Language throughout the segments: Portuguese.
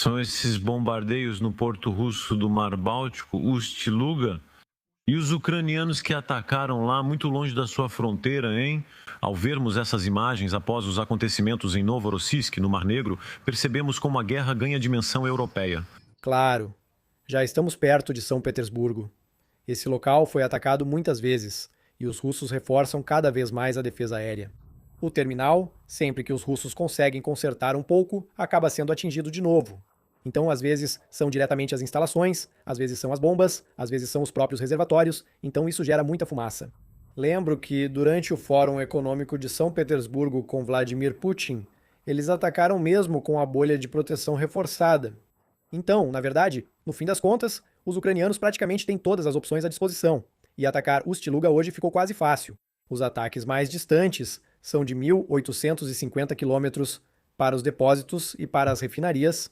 São esses bombardeios no porto russo do Mar Báltico, Ust-Luga, e os ucranianos que atacaram lá muito longe da sua fronteira, hein? Ao vermos essas imagens após os acontecimentos em Novorossiysk, no Mar Negro, percebemos como a guerra ganha dimensão europeia. Claro, já estamos perto de São Petersburgo. Esse local foi atacado muitas vezes e os russos reforçam cada vez mais a defesa aérea. O terminal, sempre que os russos conseguem consertar um pouco, acaba sendo atingido de novo. Então, às vezes, são diretamente as instalações, às vezes são as bombas, às vezes são os próprios reservatórios, então isso gera muita fumaça. Lembro que, durante o Fórum Econômico de São Petersburgo com Vladimir Putin, eles atacaram mesmo com a bolha de proteção reforçada. Então, na verdade, no fim das contas, os ucranianos praticamente têm todas as opções à disposição, e atacar Ust-Luga hoje ficou quase fácil. Os ataques mais distantes são de 1.850 quilômetros para os depósitos e para as refinarias,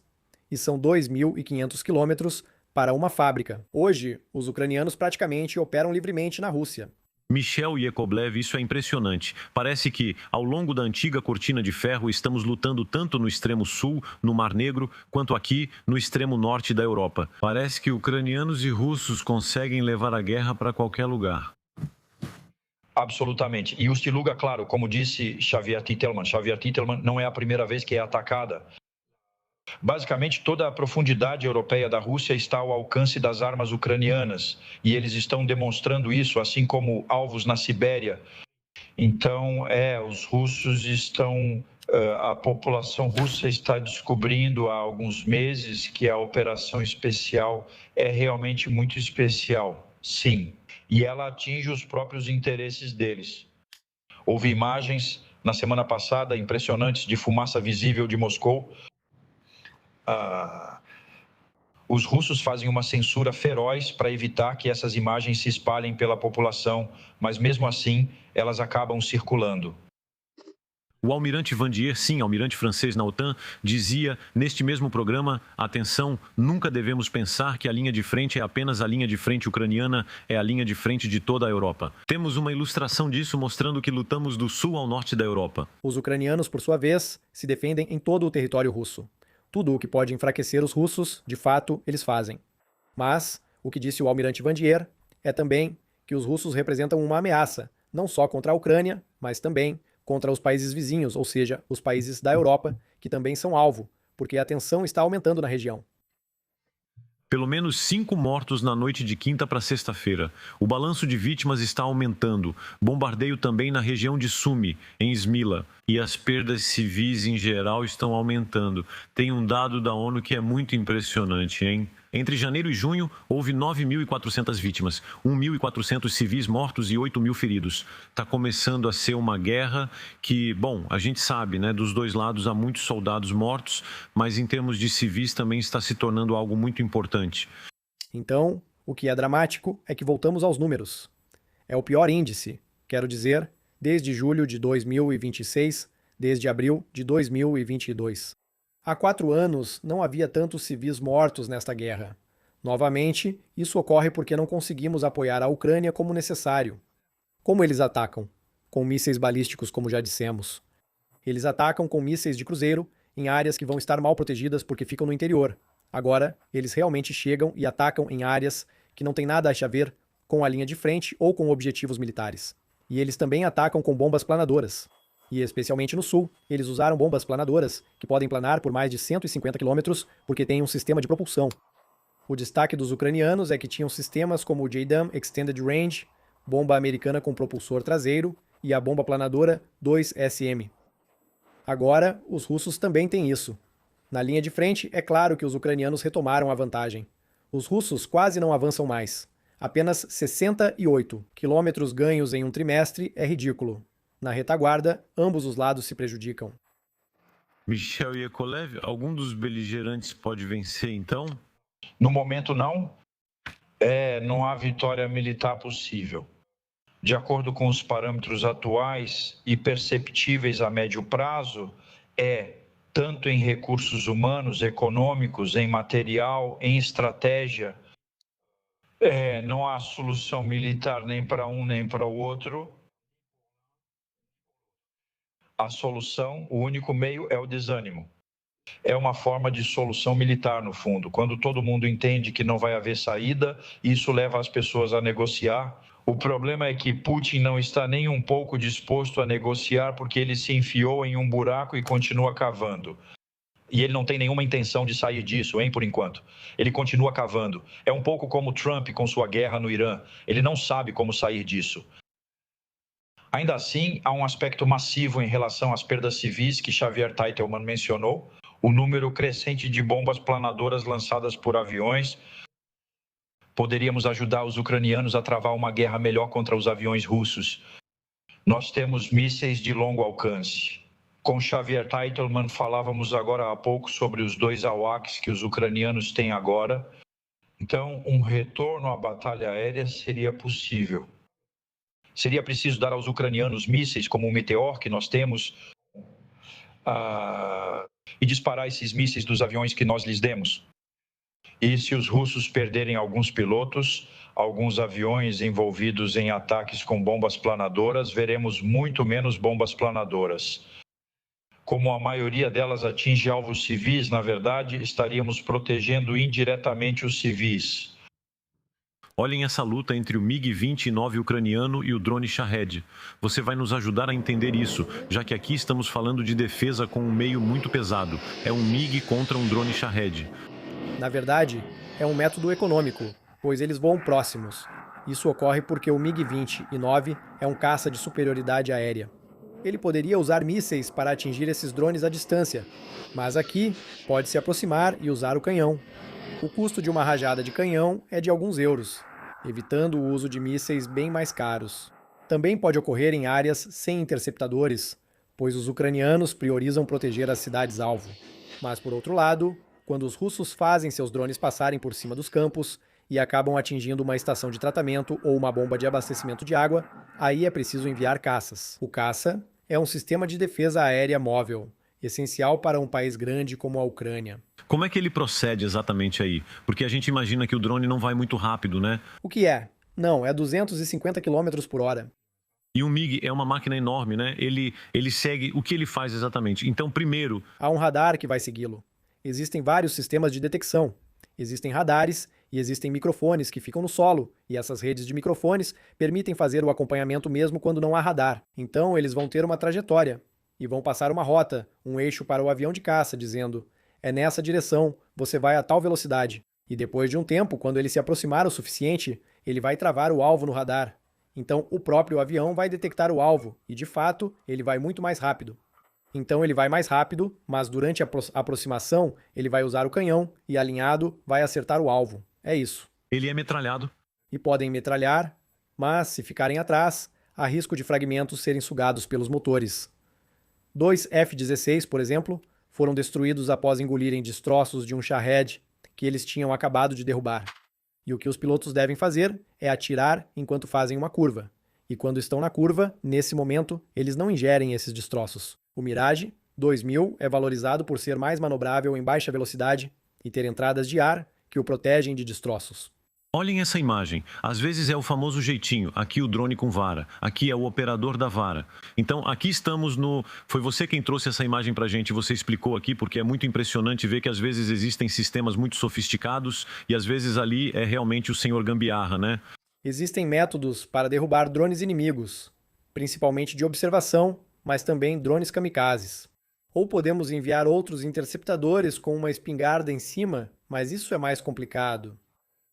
e são 2.500 quilômetros para uma fábrica. Hoje, os ucranianos praticamente operam livremente na Rússia. Michel Yakovlev, isso é impressionante. Parece que, ao longo da antiga cortina de ferro, estamos lutando tanto no extremo sul, no Mar Negro, quanto aqui, no extremo norte da Europa. Parece que ucranianos e russos conseguem levar a guerra para qualquer lugar. Absolutamente. E Ust-Luga, claro, como disse Xavier Titelman não é a primeira vez que é atacada. Basicamente, toda a profundidade europeia da Rússia está ao alcance das armas ucranianas, e eles estão demonstrando isso, assim como alvos na Sibéria. Então, os russos estão... A população russa está descobrindo há alguns meses que a operação especial é realmente muito especial, sim. E ela atinge os próprios interesses deles. Houve imagens, na semana passada, impressionantes de fumaça visível de Moscou. Os russos fazem uma censura feroz para evitar que essas imagens se espalhem pela população, mas mesmo assim elas acabam circulando. O almirante Vandier, sim, almirante francês na OTAN, dizia neste mesmo programa, atenção, nunca devemos pensar que a linha de frente é apenas a linha de frente ucraniana, é a linha de frente de toda a Europa. Temos uma ilustração disso mostrando que lutamos do sul ao norte da Europa. Os ucranianos, por sua vez, se defendem em todo o território russo. Tudo o que pode enfraquecer os russos, de fato, eles fazem. Mas, o que disse o almirante Vandier é também que os russos representam uma ameaça, não só contra a Ucrânia, mas também contra os países vizinhos, ou seja, os países da Europa, que também são alvo, porque a tensão está aumentando na região. Pelo menos 5 mortos na noite de quinta para sexta-feira. O balanço de vítimas está aumentando. Bombardeio também na região de Sumy, em Smila. E as perdas civis em geral estão aumentando. Tem um dado da ONU que é muito impressionante, hein? Entre janeiro e junho, houve 9.400 vítimas, 1.400 civis mortos e 8.000 feridos. Está começando a ser uma guerra que, bom, a gente sabe, né? Dos dois lados há muitos soldados mortos, mas em termos de civis também está se tornando algo muito importante. Então, o que é dramático é que voltamos aos números. É o pior índice, quero dizer, desde julho de 2026, desde abril de 2022. Há 4 anos não havia tantos civis mortos nesta guerra. Novamente, isso ocorre porque não conseguimos apoiar a Ucrânia como necessário. Como eles atacam? Com mísseis balísticos, como já dissemos. Eles atacam com mísseis de cruzeiro em áreas que vão estar mal protegidas porque ficam no interior. Agora, eles realmente chegam e atacam em áreas que não têm nada a ver com a linha de frente ou com objetivos militares. E eles também atacam com bombas planadoras. E especialmente no sul, eles usaram bombas planadoras, que podem planar por mais de 150 km porque têm um sistema de propulsão. O destaque dos ucranianos é que tinham sistemas como o JDAM Extended Range, bomba americana com propulsor traseiro, e a bomba planadora 2SM. Agora, os russos também têm isso. Na linha de frente, é claro que os ucranianos retomaram a vantagem. Os russos quase não avançam mais. Apenas 68 quilômetros ganhos em um trimestre é ridículo. Na retaguarda, ambos os lados se prejudicam. Michel Yakovlev, algum dos beligerantes pode vencer, então? No momento, não. Não há vitória militar possível. De acordo com os parâmetros atuais e perceptíveis a médio prazo, tanto em recursos humanos, econômicos, em material, em estratégia, não há solução militar nem para um nem para o outro. A solução, o único meio é o desânimo. É uma forma de solução militar, no fundo. Quando todo mundo entende que não vai haver saída, isso leva as pessoas a negociar. O problema é que Putin não está nem um pouco disposto a negociar porque ele se enfiou em um buraco e continua cavando. E ele não tem nenhuma intenção de sair disso, hein, por enquanto. Ele continua cavando. É um pouco como Trump com sua guerra no Irã. Ele não sabe como sair disso. Ainda assim, há um aspecto massivo em relação às perdas civis que Xavier Teitelman mencionou. O número crescente de bombas planadoras lançadas por aviões. Poderíamos ajudar os ucranianos a travar uma guerra melhor contra os aviões russos. Nós temos mísseis de longo alcance. Com Xavier Teitelman falávamos agora há pouco sobre os 2 AWACS que os ucranianos têm agora. Então, um retorno à batalha aérea seria possível. Seria preciso dar aos ucranianos mísseis como o Meteor que nós temos e disparar esses mísseis dos aviões que nós lhes demos. E se os russos perderem alguns pilotos, alguns aviões envolvidos em ataques com bombas planadoras, veremos muito menos bombas planadoras. Como a maioria delas atinge alvos civis, na verdade, estaríamos protegendo indiretamente os civis. Olhem essa luta entre o MiG-29 ucraniano e o drone Shahed. Você vai nos ajudar a entender isso, já que aqui estamos falando de defesa com um meio muito pesado. É um MiG contra um drone Shahed. Na verdade, é um método econômico, pois eles voam próximos. Isso ocorre porque o MiG-29 é um caça de superioridade aérea. Ele poderia usar mísseis para atingir esses drones à distância, mas aqui pode se aproximar e usar o canhão. O custo de uma rajada de canhão é de alguns euros, evitando o uso de mísseis bem mais caros. Também pode ocorrer em áreas sem interceptadores, pois os ucranianos priorizam proteger as cidades-alvo. Mas, por outro lado, quando os russos fazem seus drones passarem por cima dos campos e acabam atingindo uma estação de tratamento ou uma bomba de abastecimento de água, aí é preciso enviar caças. O caça é um sistema de defesa aérea móvel, essencial para um país grande como a Ucrânia. Como é que ele procede exatamente aí? Porque a gente imagina que o drone não vai muito rápido, né? O que é? Não, é 250 km por hora. E um MiG é uma máquina enorme, né? Ele segue... O que ele faz exatamente? Então, primeiro... Há um radar que vai segui-lo. Existem vários sistemas de detecção. Existem radares e existem microfones que ficam no solo, e essas redes de microfones permitem fazer o acompanhamento mesmo quando não há radar. Então, eles vão ter uma trajetória e vão passar uma rota, um eixo para o avião de caça, dizendo: é nessa direção, você vai a tal velocidade. E depois de um tempo, quando ele se aproximar o suficiente, ele vai travar o alvo no radar. Então, o próprio avião vai detectar o alvo, e de fato, ele vai muito mais rápido. Então ele vai mais rápido, mas durante a aproximação ele vai usar o canhão e, alinhado, vai acertar o alvo. É isso. Ele é metralhado. E podem metralhar, mas se ficarem atrás, há risco de fragmentos serem sugados pelos motores. 2 F-16, por exemplo, foram destruídos após engolirem destroços de um Shahed que eles tinham acabado de derrubar. E o que os pilotos devem fazer é atirar enquanto fazem uma curva. E quando estão na curva, nesse momento, eles não ingerem esses destroços. O Mirage 2000 é valorizado por ser mais manobrável em baixa velocidade e ter entradas de ar que o protegem de destroços. Olhem essa imagem. Às vezes é o famoso jeitinho. Aqui o drone com vara. Aqui é o operador da vara. Então, aqui estamos no... Foi você quem trouxe essa imagem pra gente. Você explicou aqui, porque é muito impressionante ver que às vezes existem sistemas muito sofisticados e às vezes ali é realmente o senhor gambiarra, né? Existem métodos para derrubar drones inimigos, principalmente de observação, mas também drones kamikazes. Ou podemos enviar outros interceptadores com uma espingarda em cima, mas isso é mais complicado.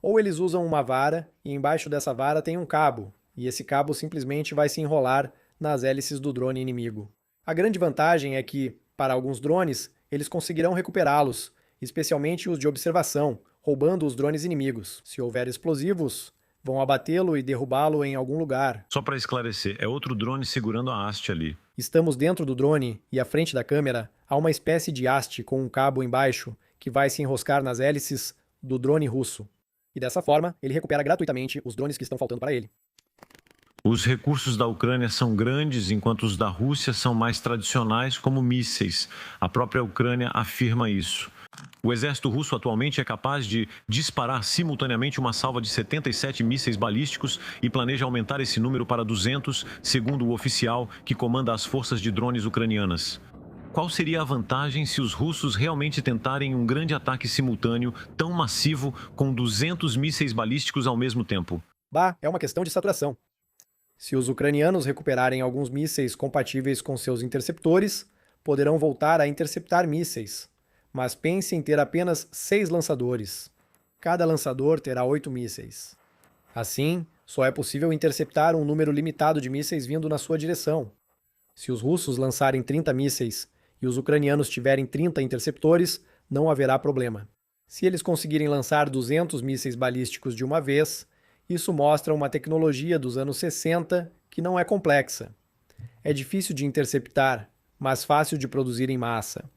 Ou eles usam uma vara e embaixo dessa vara tem um cabo, e esse cabo simplesmente vai se enrolar nas hélices do drone inimigo. A grande vantagem é que, para alguns drones, eles conseguirão recuperá-los, especialmente os de observação, roubando os drones inimigos. Se houver explosivos, vão abatê-lo e derrubá-lo em algum lugar. Só para esclarecer, é outro drone segurando a haste ali. Estamos dentro do drone e à frente da câmera há uma espécie de haste com um cabo embaixo que vai se enroscar nas hélices do drone russo. E dessa forma, ele recupera gratuitamente os drones que estão faltando para ele. Os recursos da Ucrânia são grandes, enquanto os da Rússia são mais tradicionais, como mísseis. A própria Ucrânia afirma isso. O exército russo atualmente é capaz de disparar simultaneamente uma salva de 77 mísseis balísticos e planeja aumentar esse número para 200, segundo o oficial que comanda as forças de drones ucranianas. qual seria a vantagem se os russos realmente tentarem um grande ataque simultâneo tão massivo com 200 mísseis balísticos ao mesmo tempo? Bah, é uma questão de saturação. Se os ucranianos recuperarem alguns mísseis compatíveis com seus interceptores, poderão voltar a interceptar mísseis. Mas pense em ter apenas 6 lançadores. Cada lançador terá 8 mísseis. Assim, só é possível interceptar um número limitado de mísseis vindo na sua direção. Se os russos lançarem 30 mísseis e os ucranianos tiverem 30 interceptores, não haverá problema. Se eles conseguirem lançar 200 mísseis balísticos de uma vez, isso mostra uma tecnologia dos anos 60 que não é complexa. É difícil de interceptar, mas fácil de produzir em massa.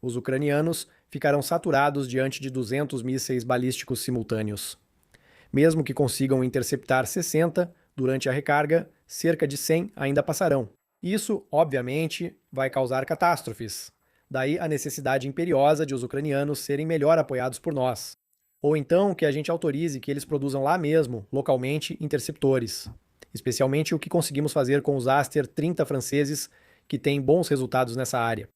Os ucranianos ficarão saturados diante de 200 mísseis balísticos simultâneos. Mesmo que consigam interceptar 60, durante a recarga, cerca de 100 ainda passarão. Isso, obviamente, vai causar catástrofes. Daí a necessidade imperiosa de os ucranianos serem melhor apoiados por nós. Ou então que a gente autorize que eles produzam lá mesmo, localmente, interceptores. Especialmente o que conseguimos fazer com os Aster 30 franceses, que têm bons resultados nessa área.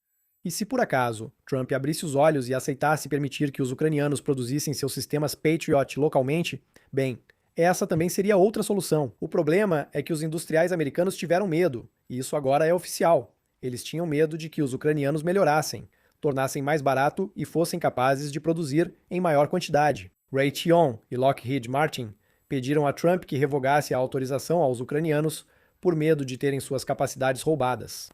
E se por acaso Trump abrisse os olhos e aceitasse permitir que os ucranianos produzissem seus sistemas Patriot localmente, bem, essa também seria outra solução. O problema é que os industriais americanos tiveram medo, e isso agora é oficial. Eles tinham medo de que os ucranianos melhorassem, tornassem mais barato e fossem capazes de produzir em maior quantidade. Raytheon e Lockheed Martin pediram a Trump que revogasse a autorização aos ucranianos por medo de terem suas capacidades roubadas.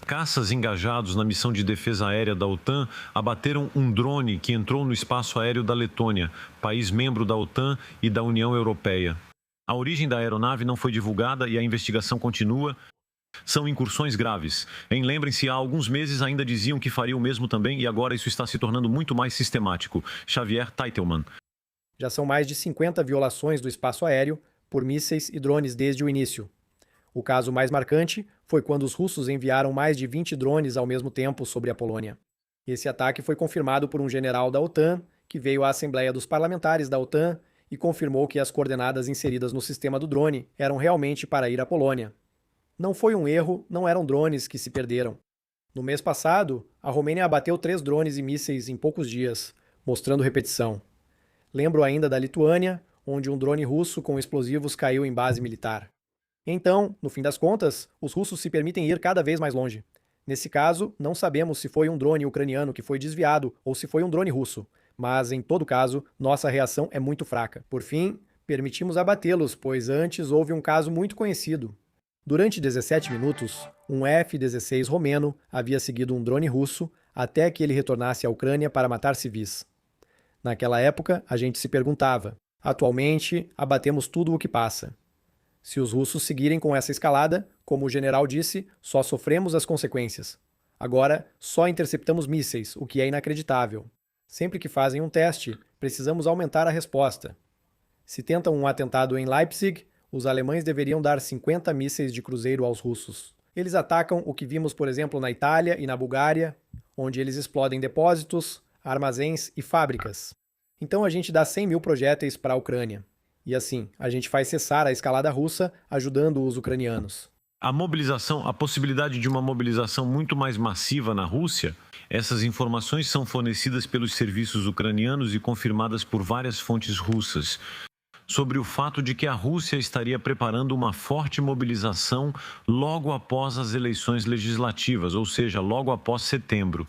Caças engajados na missão de defesa aérea da OTAN abateram um drone que entrou no espaço aéreo da Letônia, país membro da OTAN e da União Europeia. A origem da aeronave não foi divulgada e a investigação continua. São incursões graves. Lembrem-se, há alguns meses ainda diziam que faria o mesmo também e agora isso está se tornando muito mais sistemático. Xavier Teitelman. Já são mais de 50 violações do espaço aéreo por mísseis e drones desde o início. O caso mais marcante foi quando os russos enviaram mais de 20 drones ao mesmo tempo sobre a Polônia. Esse ataque foi confirmado por um general da OTAN, que veio à Assembleia dos Parlamentares da OTAN e confirmou que as coordenadas inseridas no sistema do drone eram realmente para ir à Polônia. Não foi um erro, não eram drones que se perderam. No mês passado, a Romênia abateu 3 drones e mísseis em poucos dias, mostrando repetição. Lembro ainda da Lituânia, onde um drone russo com explosivos caiu em base militar. Então, no fim das contas, os russos se permitem ir cada vez mais longe. Nesse caso, não sabemos se foi um drone ucraniano que foi desviado ou se foi um drone russo, mas, em todo caso, nossa reação é muito fraca. Por fim, permitimos abatê-los, pois antes houve um caso muito conhecido. Durante 17 minutos, um F-16 romeno havia seguido um drone russo até que ele retornasse à Ucrânia para matar civis. Naquela época, a gente se perguntava: atualmente, abatemos tudo o que passa. Se os russos seguirem com essa escalada, como o general disse, só sofremos as consequências. Agora, só interceptamos mísseis, o que é inacreditável. Sempre que fazem um teste, precisamos aumentar a resposta. Se tentam um atentado em Leipzig, os alemães deveriam dar 50 mísseis de cruzeiro aos russos. Eles atacam o que vimos, por exemplo, na Itália e na Bulgária, onde eles explodem depósitos, armazéns e fábricas. Então a gente dá 100 mil projéteis para a Ucrânia. E assim, a gente faz cessar a escalada russa, ajudando os ucranianos. A possibilidade de uma mobilização muito mais massiva na Rússia, essas informações são fornecidas pelos serviços ucranianos e confirmadas por várias fontes russas, sobre o fato de que a Rússia estaria preparando uma forte mobilização logo após as eleições legislativas, ou seja, logo após setembro.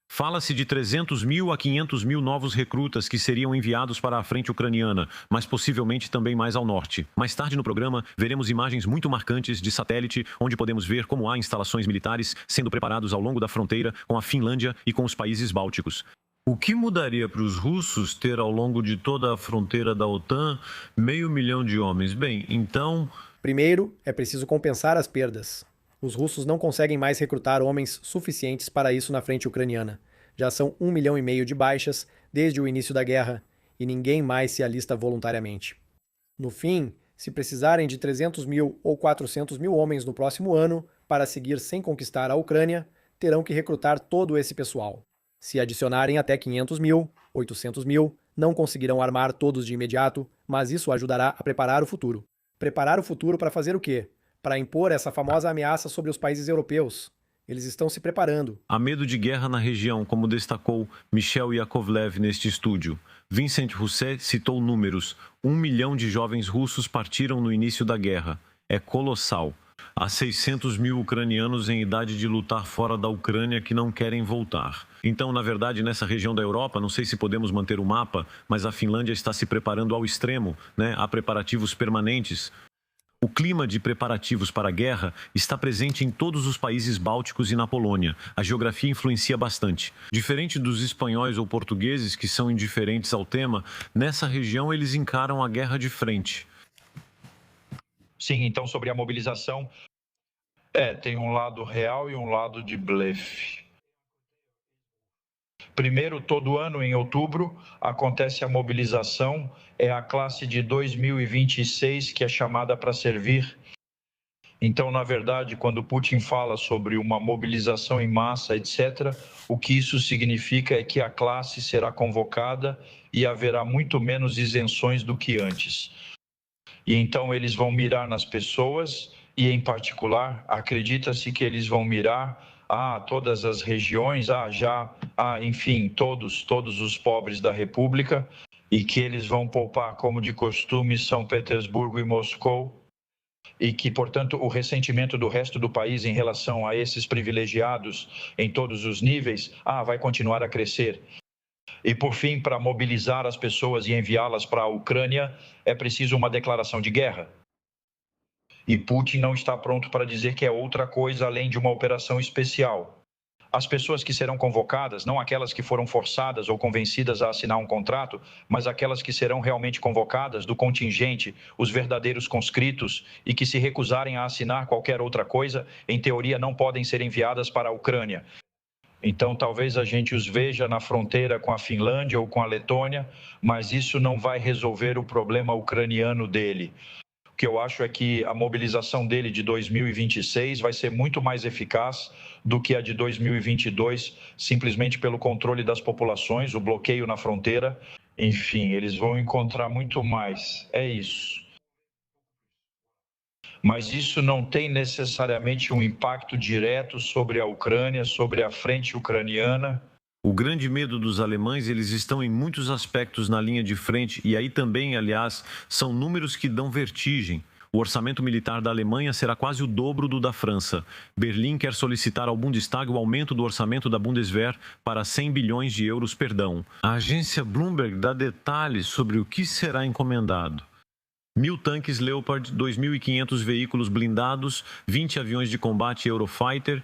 Fala-se de 300 mil a 500 mil novos recrutas que seriam enviados para a frente ucraniana, mas possivelmente também mais ao norte. Mais tarde no programa, veremos imagens muito marcantes de satélite, onde podemos ver como há instalações militares sendo preparados ao longo da fronteira com a Finlândia e com os países bálticos. O que mudaria para os russos ter ao longo de toda a fronteira da OTAN 500 mil de homens? Bem, então... Primeiro, é preciso compensar as perdas. Os russos não conseguem mais recrutar homens suficientes para isso na frente ucraniana. Já são 1,5 milhão de baixas desde o início da guerra e ninguém mais se alista voluntariamente. No fim, se precisarem de 300 mil ou 400 mil homens no próximo ano para seguir sem conquistar a Ucrânia, terão que recrutar todo esse pessoal. Se adicionarem até 500 mil, 800 mil, não conseguirão armar todos de imediato, mas isso ajudará a preparar o futuro. Preparar o futuro para fazer o quê? Para impor essa famosa ameaça sobre os países europeus. Eles estão se preparando. Há medo de guerra na região, como destacou Michel Yakovlev neste estúdio. Vincent Rousset citou números. 1 milhão de jovens russos partiram no início da guerra. É colossal. Há 600 mil ucranianos em idade de lutar fora da Ucrânia que não querem voltar. Então, na verdade, nessa região da Europa, não sei se podemos manter o mapa, mas a Finlândia está se preparando ao extremo, né? Há preparativos permanentes. O clima de preparativos para a guerra está presente em todos os países bálticos e na Polônia. A geografia influencia bastante. Diferente dos espanhóis ou portugueses, que são indiferentes ao tema, nessa região eles encaram a guerra de frente. Sim, então sobre a mobilização, tem um lado real e um lado de blefe. Primeiro, todo ano, em outubro, acontece a mobilização, é a classe de 2026 que é chamada para servir. Então, na verdade, quando Putin fala sobre uma mobilização em massa, etc., o que isso significa é que a classe será convocada e haverá muito menos isenções do que antes. E então eles vão mirar nas pessoas e, em particular, acredita-se que eles vão mirar todas as regiões, enfim, todos os pobres da República, e que eles vão poupar, como de costume, São Petersburgo e Moscou, e que, portanto, o ressentimento do resto do país em relação a esses privilegiados em todos os níveis, vai continuar a crescer. E, por fim, para mobilizar as pessoas e enviá-las para a Ucrânia, é preciso uma declaração de guerra. E Putin não está pronto para dizer que é outra coisa além de uma operação especial. As pessoas que serão convocadas, não aquelas que foram forçadas ou convencidas a assinar um contrato, mas aquelas que serão realmente convocadas do contingente, os verdadeiros conscritos, e que se recusarem a assinar qualquer outra coisa, em teoria não podem ser enviadas para a Ucrânia. Então, talvez a gente os veja na fronteira com a Finlândia ou com a Letônia, mas isso não vai resolver o problema ucraniano dele. O que eu acho é que a mobilização dele de 2026 vai ser muito mais eficaz do que a de 2022, simplesmente pelo controle das populações, o bloqueio na fronteira. Enfim, eles vão encontrar muito mais. É isso. Mas isso não tem necessariamente um impacto direto sobre a Ucrânia, sobre a frente ucraniana. O grande medo dos alemães, eles estão em muitos aspectos na linha de frente, e aí também, aliás, são números que dão vertigem. O orçamento militar da Alemanha será quase o dobro do da França. Berlim quer solicitar ao Bundestag o aumento do orçamento da Bundeswehr para 100 bilhões de euros. A agência Bloomberg dá detalhes sobre o que será encomendado. 1.000 tanques Leopard, 2.500 veículos blindados, 20 aviões de combate Eurofighter.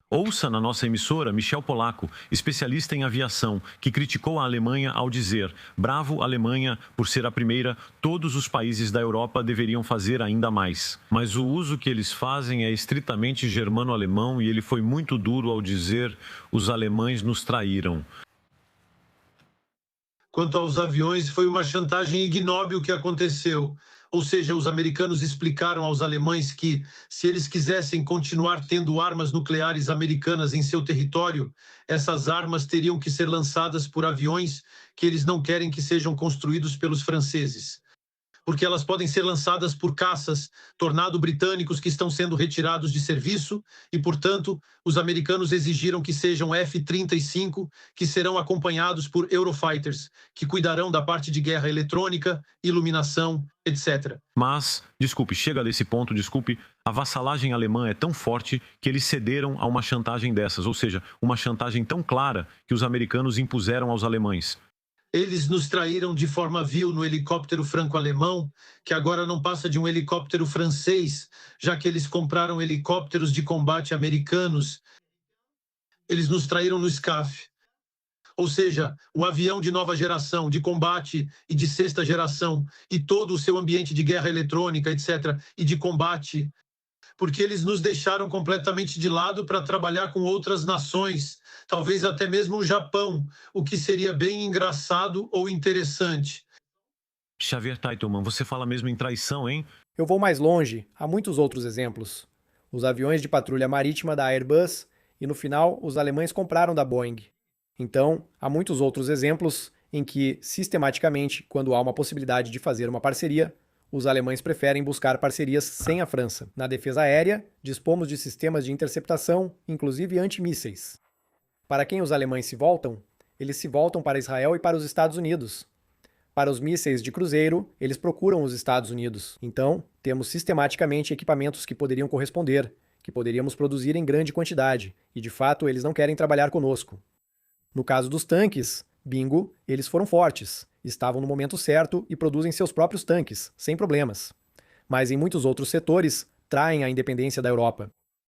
Ouça na nossa emissora Michel Polaco, especialista em aviação, que criticou a Alemanha ao dizer: bravo Alemanha, por ser a primeira, todos os países da Europa deveriam fazer ainda mais. Mas o uso que eles fazem é estritamente germano-alemão, e ele foi muito duro ao dizer: os alemães nos traíram. Quanto aos aviões, foi uma chantagem ignóbil que aconteceu. Ou seja, os americanos explicaram aos alemães que, se eles quisessem continuar tendo armas nucleares americanas em seu território, essas armas teriam que ser lançadas por aviões que eles não querem que sejam construídos pelos franceses. Porque elas podem ser lançadas por caças Tornado britânicos que estão sendo retirados de serviço e, portanto, os americanos exigiram que sejam F-35, que serão acompanhados por Eurofighters, que cuidarão da parte de guerra eletrônica, iluminação, etc. Mas, chega desse ponto, a vassalagem alemã é tão forte que eles cederam a uma chantagem dessas, ou seja, uma chantagem tão clara que os americanos impuseram aos alemães. Eles nos traíram de forma vil no helicóptero franco-alemão, que agora não passa de um helicóptero francês, já que eles compraram helicópteros de combate americanos. Eles nos traíram no SCAF. Ou seja, o avião de nova geração, de combate e de sexta geração, e todo o seu ambiente de guerra eletrônica, etc., e de combate, porque eles nos deixaram completamente de lado para trabalhar com outras nações, talvez até mesmo o Japão, o que seria bem engraçado ou interessante. Xavier Teitelman, você fala mesmo em traição, hein? Eu vou mais longe, há muitos outros exemplos. Os aviões de patrulha marítima da Airbus e, no final, os alemães compraram da Boeing. Então, há muitos outros exemplos em que, sistematicamente, quando há uma possibilidade de fazer uma parceria, os alemães preferem buscar parcerias sem a França. Na defesa aérea, dispomos de sistemas de interceptação, inclusive antimísseis. Para quem os alemães se voltam? Eles se voltam para Israel e para os Estados Unidos. Para os mísseis de cruzeiro, eles procuram os Estados Unidos. Então, temos sistematicamente equipamentos que poderiam corresponder, que poderíamos produzir em grande quantidade, e de fato eles não querem trabalhar conosco. No caso dos tanques, bingo, eles foram fortes, estavam no momento certo e produzem seus próprios tanques, sem problemas. Mas em muitos outros setores, traem a independência da Europa.